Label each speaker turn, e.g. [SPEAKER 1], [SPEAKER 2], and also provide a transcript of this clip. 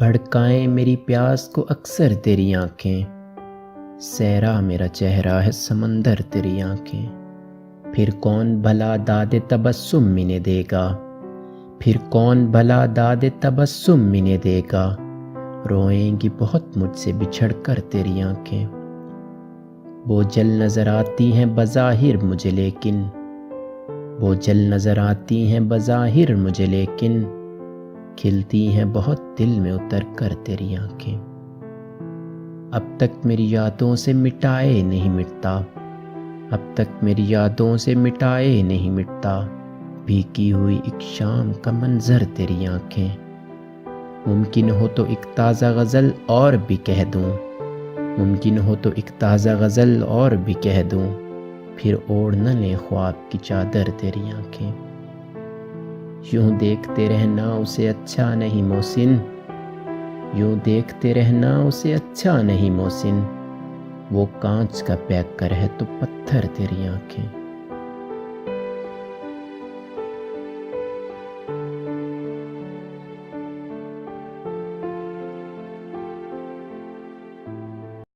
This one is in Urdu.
[SPEAKER 1] بھڑکائیں میری پیاس کو اکثر تیری آنکھیں، صحرا میرا چہرہ ہے سمندر تیری آنکھیں۔ پھر کون بھلا داد تبسم منے دے گا، پھر کون بھلا داد تبسم منے دے گا، روئیں گی بہت مجھ سے بچھڑ کر تیری آنکھیں۔ وہ جل نظر آتی ہیں بظاہر مجھے لیکن، وہ جل نظر آتی ہیں بظاہر مجھے لیکن، کھلتی ہیں بہت دل میں اتر کر تیری آنکھیں۔ اب تک میری یادوں سے مٹائے نہیں مٹتا، اب تک میری یادوں سے مٹائے نہیں مٹتا، بھیگی ہوئی ایک شام کا منظر تیری آنکھیں۔ ممکن ہو تو ایک تازہ غزل اور بھی کہہ دوں، ممکن ہو تو ایک تازہ غزل اور بھی کہہ دوں، پھر اوڑھ نہ لیں خواب کی چادر تیری آنکھیں۔ یوں دیکھتے رہنا اسے اچھا نہیں محسن، یوں دیکھتے رہنا اسے اچھا نہیں محسن، وہ کانچ کا پیک کر ہے تو پتھر تیری آنکھیں۔